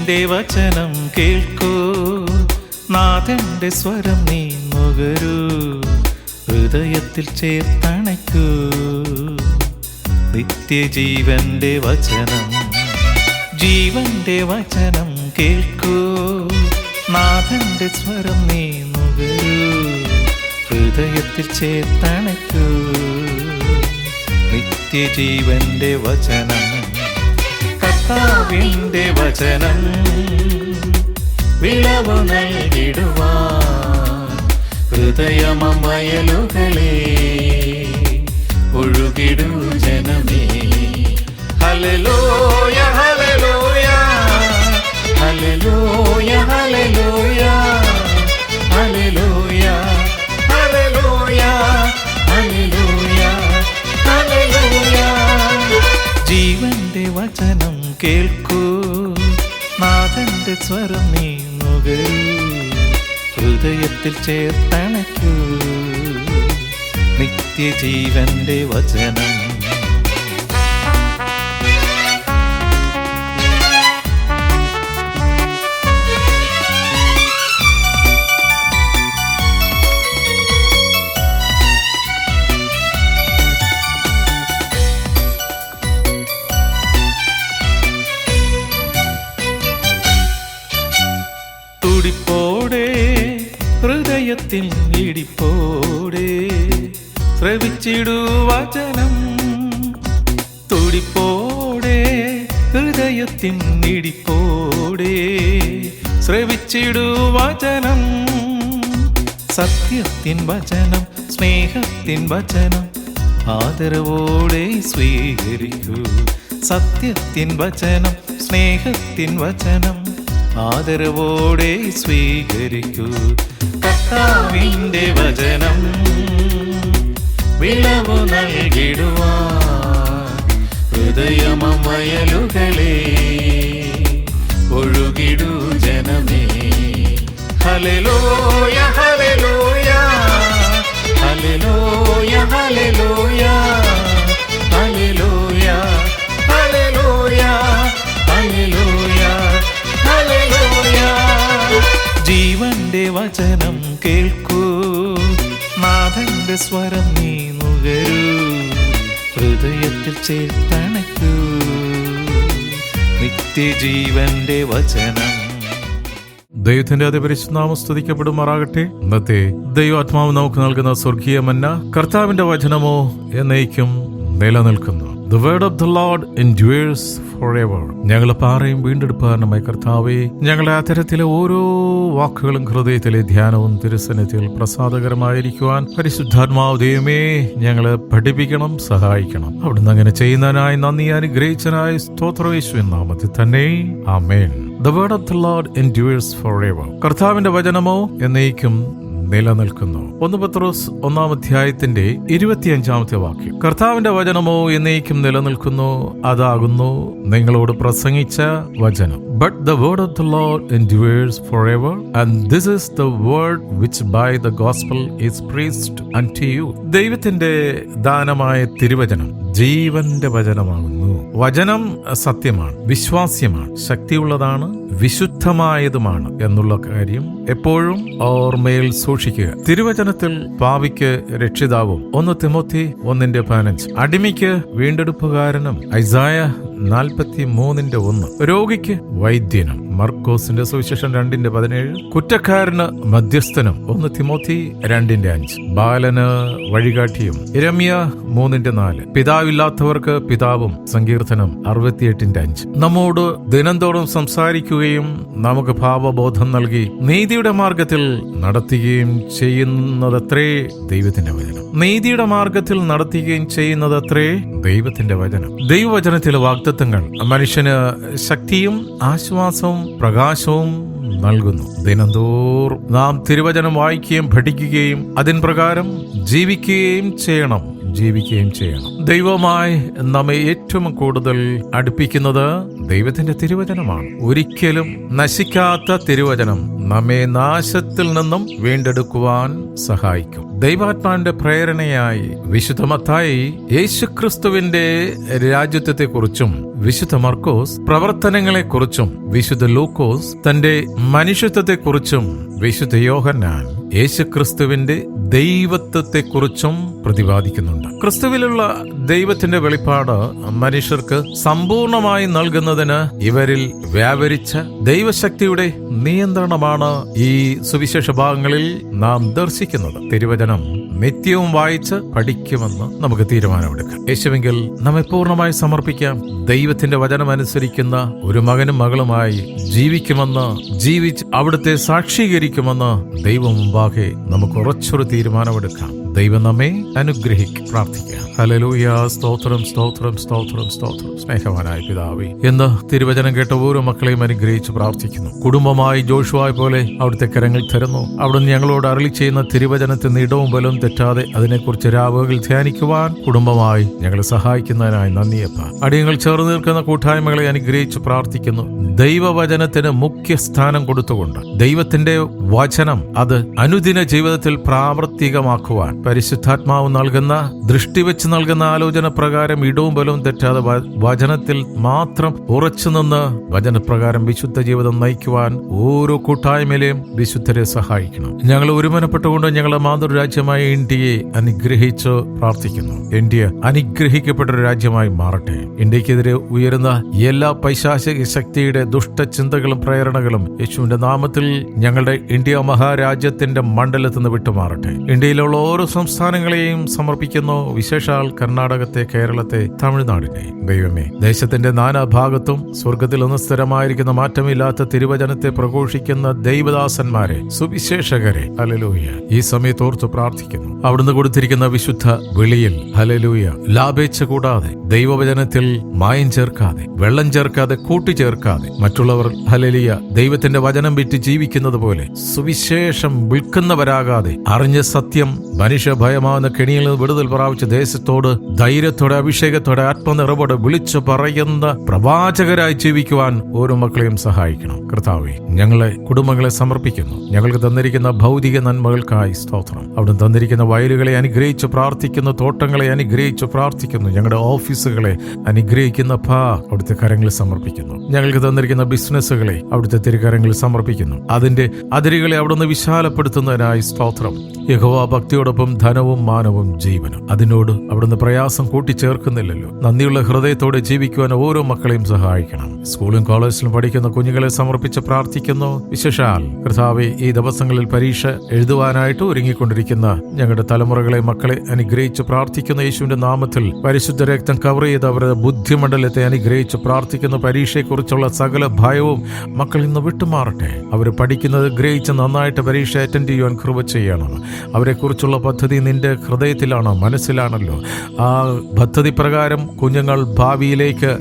ജീവന്റെ വചനം കേൾക്കൂ, നാഥന്റെ സ്വരം നീ നുകരൂ, ഹൃദയത്തിൽ ചേർത്തണയ്ക്കൂ. നിത്യജീവന്റെ വചനം, ജീവന്റെ വചനം കേൾക്കൂ, നാഥന്റെ സ്വരം നീ നുകരൂ, ഹൃദയത്തിൽ ചേർത്തണയ്ക്കൂ. നിത്യജീവന്റെ വചനം, കർത്താവിന്റെ വചനം, വിളവു നൽകിടുവാൻ ഹൃദയമവയലുകളെ ഒഴുകിടൂ ജനമേ. Hallelujah hallelujah hallelujah hallelujah hallelujah hallelujah hallelujah hallelujah. ജീവന്റെ വചനം കേൾക്കൂ, നാഥന്റെ സ്വരം നീ നുകരൂ, ഹൃദയത്തിൽ ചേർത്തണയ്ക്കൂ. നിത്യജീവന്റെ വചനം. തുടിപ്പോടെ ഹൃദയത്തിൽ ഇടിപ്പോടെ ശ്രവിച്ചിടൂ വചനം. തുടിപ്പോടെ ഹൃദയത്തിൽ ഇടിപ്പോടെ ശ്രവിച്ചിടൂ വചനം. സത്യത്തിൻ വചനം, സ്നേഹത്തിൻ വചനം, ആദരവോടെ സ്വീകരിക്കൂ. സത്യത്തിൻ വചനം, സ്നേഹത്തിൻ വചനം, ആദരവോടെ സ്വീകരിക്കൂ. കർത്താവിന്റെ വചനം, വിളവു നൽകിടുവാൻ ഹൃദയമവയലുകളെ ഒഴുകിടൂ ജനമേ. Hallelujah hallelujah hallelujah hallelujah hallelujah hallelujah hallelujah hallelujah. ജീവന്റെ വചനം കേൾക്കൂ, നാഥന്റെ സ്വരം നീ നുകരൂ, ഹൃദയത്തിൽ ചേർത്തണയ്ക്കൂ. നിത്യജീവന്റെ വചനം. ദൈവത്തിന്റെ അതിപരിശുദ്ധനാമം സ്തുതിക്കപ്പെടുമാറാകട്ടെ. ഇന്നത്തെ ദൈവാത്മാവ് നമുക്ക് നൽകുന്ന സ്വർഗീയ മന്ന, കർത്താവിന്റെ വചനമോ എന്നേക്കും നിലനിൽക്കുന്നു. The word of the Lord endures forever. ഞങ്ങളെ പാറയും വീണ്ടെടുപ്പാനുമായി കർത്താവേ, ഞങ്ങളുടെ അത്തരത്തിലെ ഓരോ വാക്കുകളും ഹൃദയത്തിലെ ധ്യാനവും തിരുസന്നിധിയിൽ പ്രസാദകരമായിരിക്കുവാൻ പരിശുദ്ധാത്മാവ് ദൈവമേ ഞങ്ങളെ പഠിപ്പിക്കണം, സഹായിക്കണം. അവിടുന്ന് അങ്ങനെ ചെയ്യുന്നതിനായി നന്ദി, അനുഗ്രഹിച്ചനായി സ്തോത്രം യേശുവിൻ നാമത്തിൽ തന്നെ ആമേൻ. The word of the Lord endures forever. കർത്താവിന്റെ വചനമോ എന്നേക്കും നിലനിൽക്കുന്നു. 1 പത്രോസ് 1-ാം അധ്യായത്തിന്റെ 25-ാമത്തെ വാക്യം. കർത്താവിന്റെ വചനമോ എന്നേക്കും നിലനിൽക്കുന്നു, അതാകുന്നു നിങ്ങളോട് പ്രസംഗിച്ച വചനം. But the word of the Lord endures forever, and this is the word which by the gospel is preached unto you. ദൈവത്തിന്റെ ദാനമായ തിരുവചനം ജീവന്റെ വചനമാകുന്നു. വചനം സത്യമാണ്, വിശ്വാസ്യമാണ്, ശക്തിയുള്ളതാണ്, വിശുദ്ധമായതുമാണ് എന്നുള്ള കാര്യം എപ്പോഴും ഓർമ്മയിൽ സൂക്ഷിക്കുക. തിരുവചനത്തിൽ പാപിക്ക് രക്ഷിതാവും 1 തിമോത്തി 1:15, അടിമയ്ക്ക് വീണ്ടെടുപ്പുകാരനും ഐസായ 43:1, രോഗിക്ക് വൈദ്യനും മർക്കോസിന്റെ സുവിശേഷം 2:17, കുറ്റക്കാരന് മധ്യസ്ഥനും 1 തിമോത്തി 2:5, ബാലന് വഴികാട്ടിയും യിരെമ്യ 3:4, പിതാവില്ലാത്തവർക്ക് പിതാവും സങ്കീർത്തനം 68:5. നമ്മോട് ദിനംതോറും സംസാരിക്കുകയും നമുക്ക് ഭാവബോധം നൽകി നീതിയുടെ മാർഗത്തിൽ നടത്തുകയും ചെയ്യുന്നതത്രേ ദൈവത്തിന്റെ വചനം. നീതിയുടെ മാർഗത്തിൽ നടത്തുകയും ചെയ്യുന്നതത്രേ ദൈവത്തിന്റെ വചനം. ദൈവവചനത്തിലെ വാഗ്ദത്തങ്ങൾ മനുഷ്യന് ശക്തിയും ആശ്വാസവും പ്രകാശവും നൽകുന്നു. ദിനംതോറും നാം തിരുവചനം വായിക്കുകയും പഠിക്കുകയും അതിൻ പ്രകാരം ജീവിക്കുകയും ചെയ്യണം. ജീവിക്കുകയും ചെയ്യണം. ദൈവവുമായി നമ്മെ ഏറ്റവും കൂടുതൽ അടുപ്പിക്കുന്നത് ദൈവത്തിന്റെ തിരുവചനമാണ്. ഒരിക്കലും നശിക്കാത്ത തിരുവചനം നമ്മെ നാശത്തിൽ നിന്നും വീണ്ടെടുക്കുവാൻ സഹായിക്കും. ദൈവാത്മാവിന്റെ പ്രേരണയായി വിശുദ്ധ മത്തായി യേശുക്രിസ്തുവിന്റെ രാജ്യത്വത്തെക്കുറിച്ചും, വിശുദ്ധ മർക്കോസ് പ്രവർത്തനങ്ങളെക്കുറിച്ചും, വിശുദ്ധ ലൂക്കോസ് തന്റെ മനുഷ്യത്വത്തെക്കുറിച്ചും, വിശുദ്ധ യോഹന്നാൻ യേശുക്രിസ്തുവിന്റെ ദൈവത്വത്തെക്കുറിച്ചും പ്രതിപാദിക്കുന്നുണ്ട്. ക്രിസ്തുവിലുള്ള ദൈവത്തിന്റെ വെളിപ്പാട് മനുഷ്യർക്ക് സമ്പൂർണമായി നൽകുന്നതിന് ഇവരിൽ വ്യാപരിച്ച ദൈവശക്തിയുടെ നിയന്ത്രണമാണ് ഈ സുവിശേഷ ഭാഗങ്ങളിൽ നാം ദർശിക്കുന്നത്. തിരുവചനം നിത്യവും വായിച്ച് പഠിക്കുമെന്ന് നമുക്ക് തീരുമാനമെടുക്കാം. യേശുവെങ്കിൽ നമ്മെ പൂർണ്ണമായി സമർപ്പിക്കാം. ദൈവത്തിന്റെ വചനം അനുസരിക്കുന്ന ഒരു മകനും മകളുമായി ജീവിക്കുമെന്ന്, ജീവിച്ച് അവിടുത്തെ സാക്ഷീകരിക്കുമെന്ന് ദൈവം മുമ്പാകെ നമുക്ക് ഉറച്ചൊരു തീരുമാനമെടുക്കാം. ദൈവം നമ്മെ അനുഗ്രഹിക്കും. പ്രാർത്ഥിക്കാം. ഹല്ലേലൂയ. സ്തോത്രം, സ്തോത്രം, സ്തോത്രം, സ്തോത്രം. സ്നേഹവാനായ പിതാവേ, എന്ന് തിരുവചനം കേട്ട ഓരോ മക്കളെയും അനുഗ്രഹിച്ച് പ്രാർത്ഥിക്കുന്നു. കുടുംബമായി ജോഷുവായ പോലെ അവിടുത്തെ കരങ്ങൾ തരുന്നു. അവിടുന്ന് ഞങ്ങളോട് അരുളി ചെയ്യുന്ന തിരുവചനത്തിന് ഇടവും ബലവും തെറ്റാതെ അതിനെക്കുറിച്ച് രാവുകൾ ധ്യാനിക്കുവാൻ കുടുംബമായി ഞങ്ങളെ സഹായിക്കുന്നതിനായി നന്ദിയപ്പ. അടിയങ്ങൾ ചേർന്ന് നിൽക്കുന്ന കൂട്ടായ്മകളെ അനുഗ്രഹിച്ച് പ്രാർത്ഥിക്കുന്നു. ദൈവവചനത്തിന് മുഖ്യ സ്ഥാനം കൊടുത്തുകൊണ്ട് ദൈവത്തിന്റെ വചനം അത് അനുദിന ജീവിതത്തിൽ പ്രാവർത്തികമാക്കുവാൻ പരിശുദ്ധാത്മാവ് നൽകുന്ന, ദൃഷ്ടി വെച്ച് നൽകുന്ന ആലോചന പ്രകാരം ഇടവും ബലവും തെറ്റാതെ വചനത്തിൽ മാത്രം ഉറച്ചുനിന്ന് വചനപ്രകാരം വിശുദ്ധ ജീവിതം നയിക്കുവാൻ ഓരോ കൂട്ടായ്മയിലെയും വിശുദ്ധരെ സഹായിക്കണം. ഞങ്ങൾ ഒരുമനപ്പെട്ടുകൊണ്ട് ഞങ്ങളെ മാതൃരാജ്യമായ ഇന്ത്യയെ അനുഗ്രഹിച്ച് പ്രാർത്ഥിക്കുന്നു. ഇന്ത്യ അനുഗ്രഹിക്കപ്പെട്ട ഒരു രാജ്യമായി മാറട്ടെ. ഇന്ത്യക്കെതിരെ ഉയരുന്ന എല്ലാ പൈശാചിക ശക്തിയുടെ ദുഷ്ടചിന്തകളും പ്രേരണകളും യേശുവിന്റെ നാമത്തിൽ ഞങ്ങളുടെ ഇന്ത്യ മഹാരാജ്യത്തിന്റെ മണ്ഡലത്തിൽ നിന്ന് വിട്ടുമാറട്ടെ. ഇന്ത്യയിലുള്ള ഓരോ സംസ്ഥാനങ്ങളെയും സമർപ്പിക്കുന്നു. വിശേഷാൽ കർണാടകത്തെ, കേരളത്തെ, തമിഴ്നാടിനെ. ദൈവമേ, ദേശത്തിന്റെ നാനാഭാഗത്തും സ്വർഗത്തിൽ ഒന്ന് സ്ഥിരമായിരിക്കുന്ന മാറ്റമില്ലാത്ത തിരുവചനത്തെ പ്രഘോഷിക്കുന്ന ദൈവദാസന്മാരെ, സുവിശേഷകരെ ഹല്ലേലൂയ ഈ സമയത്തോർത്ത് പ്രാർത്ഥിക്കുന്നു. അവിടുന്ന് കൊടുത്തിരിക്കുന്ന വിശുദ്ധ വിളിയിൽ ഹല്ലേലൂയ ലാഭേച്ഛ കൂടാതെ, ദൈവവചനത്തിൽ മായം ചേർക്കാതെ, വെള്ളം ചേർക്കാതെ, കൂട്ടിച്ചേർക്കാതെ മറ്റുള്ളവർ ഹല്ലേലൂയ ദൈവത്തിന്റെ വചനം വിറ്റ് ജീവിക്കുന്നത് പോലെ സുവിശേഷം വിൽക്കുന്നവരാകാതെ, അറിഞ്ഞ സത്യം മനുഷ്യഭയമാവുന്ന കെണിയിൽ നിന്ന് വിടുതൽ പ്രാപിച്ച ദേശത്തോട് ധൈര്യത്തോടെ, അഭിഷേകത്തോടെ, ആത്മനിറവോടെ വിളിച്ചു പറയുന്ന പ്രവാചകരായി ജീവിക്കുവാൻ ഓരോ മക്കളെയും സഹായിക്കണം. കർത്താവേ, ഞങ്ങളെ കുടുംബങ്ങളെ സമർപ്പിക്കുന്നു. ഞങ്ങൾക്ക് തന്നിരിക്കുന്ന ഭൗതിക നന്മകൾക്കായി സ്തോത്രം. അവിടുന്ന് തന്നിരിക്കുന്ന വയലുകളെ അനുഗ്രഹിച്ച് പ്രാർത്ഥിക്കുന്നു. തോട്ടങ്ങളെ അനുഗ്രഹിച്ച് പ്രാർത്ഥിക്കുന്നു. ഞങ്ങളുടെ ഓഫീസുകളെ അനുഗ്രഹിക്കുന്ന അവിടുത്തെ കരങ്ങളിൽ സമർപ്പിക്കുന്നു. ഞങ്ങൾക്ക് തന്നിരിക്കുന്ന ബിസിനസ്സുകളെ അവിടുത്തെ തിരുകരങ്ങളിൽ സമർപ്പിക്കുന്നു. അതിന്റെ അതിരുകളെ അവിടുന്ന് വിശാലപ്പെടുത്തുന്നതിനായി സ്തോത്രം. യഹോവ ഭക്തിയോടൊപ്പം ധനവും മാനവും ജീവനും. അതിനോട് അവിടുന്ന് പ്രയാസം കൂട്ടിച്ചേർക്കുന്നില്ലല്ലോ. നന്ദിയുള്ള ഹൃദയത്തോടെ ജീവിക്കുവാൻ ഓരോ മക്കളെയും സഹായിക്കണം. സ്കൂളും കോളേജിലും പഠിക്കുന്ന കുഞ്ഞുങ്ങളെ സമർപ്പിച്ച് പ്രാർത്ഥിക്കുന്നു. വിശേഷാൽ കർത്താവേ, ഈ ദിവസങ്ങളിൽ പരീക്ഷ എഴുതുവാനായിട്ട് ഒരുങ്ങിക്കൊണ്ടിരിക്കുന്ന ഞങ്ങളുടെ തലമുറകളെ, മക്കളെ അനുഗ്രഹിച്ച് പ്രാർത്ഥിക്കുന്ന യേശുവിന്റെ നാമത്തിൽ പരിശുദ്ധ രക്തം കവർ ചെയ്ത് അവരുടെ ബുദ്ധിമണ്ഡലത്തെ അനുഗ്രഹിച്ച് പ്രാർത്ഥിക്കുന്ന. പരീക്ഷയെക്കുറിച്ചുള്ള സകല ഭയവും മക്കളിൽ നിന്ന് വിട്ടുമാറട്ടെ. അവർ പഠിക്കുന്നത് ഗ്രഹിച്ച് നന്നായിട്ട് പരീക്ഷ അറ്റൻഡ് ചെയ്യുവാൻ കൃപ ചെയ്യണം. അവരെക്കുറിച്ചുള്ള പദ്ധതി നിന്റെ ഹൃദയത്തിലാണോ, മനസ്സിലാണല്ലോ. ആ പദ്ധതി പ്രകാരം കുഞ്ഞുങ്ങൾ ഭാവിയിലേക്ക്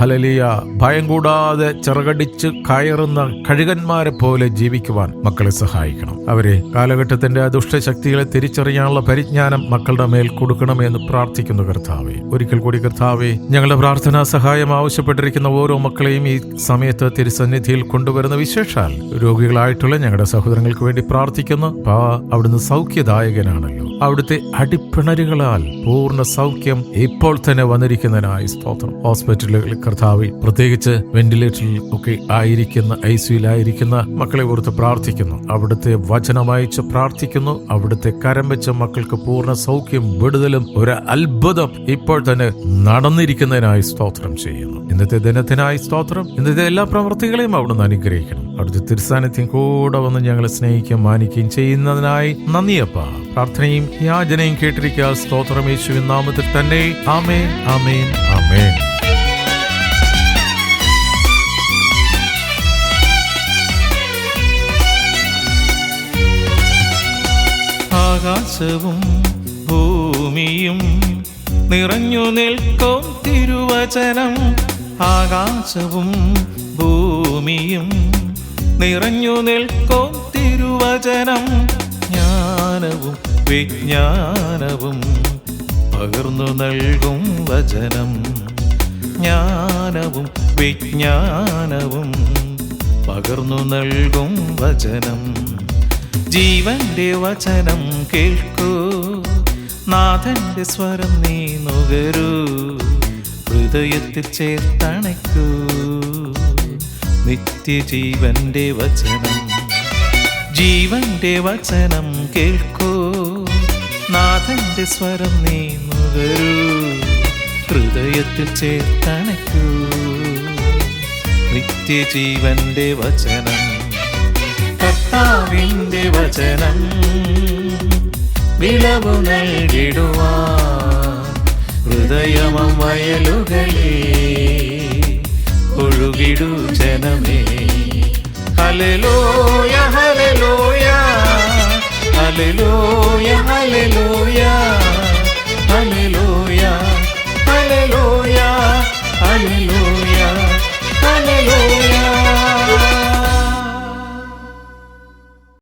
ഹല്ലേലൂയ ഭയം കൂടാതെ ചിറകടിച്ച് കയറുന്ന കഴുകന്മാരെ പോലെ ജീവിക്കുവാൻ മക്കളെ സഹായിക്കണം. അവരെ കാലഘട്ടത്തിന്റെ ദുഷ്ടശക്തികളെ തിരിച്ചറിയാനുള്ള പരിജ്ഞാനം മക്കളുടെ മേൽ കൊടുക്കണമെന്ന് പ്രാർത്ഥിക്കുന്നു. കർത്താവേ, ഒരിക്കൽ കൂടി കർത്താവേ, ഞങ്ങളുടെ പ്രാർത്ഥനാ സഹായം ആവശ്യപ്പെട്ടിരിക്കുന്ന ഓരോ മക്കളെയും ഈ സമയത്ത് തിരുസന്നിധിയിൽ കൊണ്ടുവരുന്ന. വിശേഷാൽ രോഗികളായിട്ടുള്ള ഞങ്ങളുടെ സഹോദരങ്ങൾക്ക് വേണ്ടി പ്രാർത്ഥിക്കുന്നു. അവിടുന്ന് സൗഖ്യദായകനാണല്ലോ. അവിടുത്തെ അടിപ്പിണരുകളാൽ പൂർണ്ണ സൗഖ്യം ഇപ്പോൾ തന്നെ വന്നിരിക്കുന്നതിനായി സ്തോത്രം. ഹോസ്പിറ്റലുകളിൽ കർത്താവേ, പ്രത്യേകിച്ച് വെന്റിലേറ്ററിൽ ഒക്കെ ആയിരിക്കുന്ന, ഐസിയുലായിരിക്കുന്ന മക്കളെ ഓർത്ത് പ്രാർത്ഥിക്കുന്നു. അവിടുത്തെ വചനമയച്ച് പ്രാർത്ഥിക്കുന്നു. അവിടുത്തെ കരം വെച്ച മക്കൾക്ക് പൂർണ്ണ സൗഖ്യം, വിടുതലും ഒരു അത്ഭുതം ഇപ്പോൾ തന്നെ നടന്നിരിക്കുന്നതിനായി സ്തോത്രം ചെയ്യുന്നു. ഇന്നത്തെ ദിനത്തിനായി സ്തോത്രം. ഇന്നത്തെ എല്ലാ പ്രവർത്തികളെയും അവിടുന്ന് അനുഗ്രഹിക്കണം. അവിടുത്തെ തിരുസാന്നിധ്യം കൂടെ വന്ന് ഞങ്ങളെ സ്നേഹിക്കുകയും മാനിക്കുകയും ചെയ്യുന്നതിനായി നന്ദിയപ്പ. പ്രാർത്ഥനയും യാചനയും കേട്ടിരിക്കുക. സ്തോത്രം യേശുവിൻ നാമത്തിൽ തന്നെ. ആമേൻ, ആമേൻ, ആമേൻ. ആകാശവും ഭൂമിയും നിറഞ്ഞു നിൽക്കും തിരുവചനം. ആകാശവും ഭൂമിയും നിറഞ്ഞു നിൽക്കും തിരുവചനം. ജ്ഞാനവും വിജ്ഞാനവും പകർന്നു നൽകും വചനം, ജ്ഞാനവും വിജ്ഞാനവും പകർന്നു നൽകും വചനം. ജീവന്റെ വചനം കേൾക്കൂ, നാഥന്റെ സ്വരം നീ നുകരൂ, ഹൃദയത്തിൽ ചേർത്തണയ്ക്കൂ നിത്യജീവന്റെ വചനം. ജീവന്റെ വചനം കേൾക്കൂ, നാഥന്റെ സ്വരം നീ നുകരൂ, ഹൃദയത്തിൽ ചേർത്തണയ്ക്കൂ നിത്യജീവന്റെ വചനം. കർത്താവിന്റെ വചനം വിളവു നൽകിടുവാൻ ഹൃദയമം വയലുകളെ ഒഴുകിടു ജനമേ. Hallelujah hallelujah hallelujah hallelujah.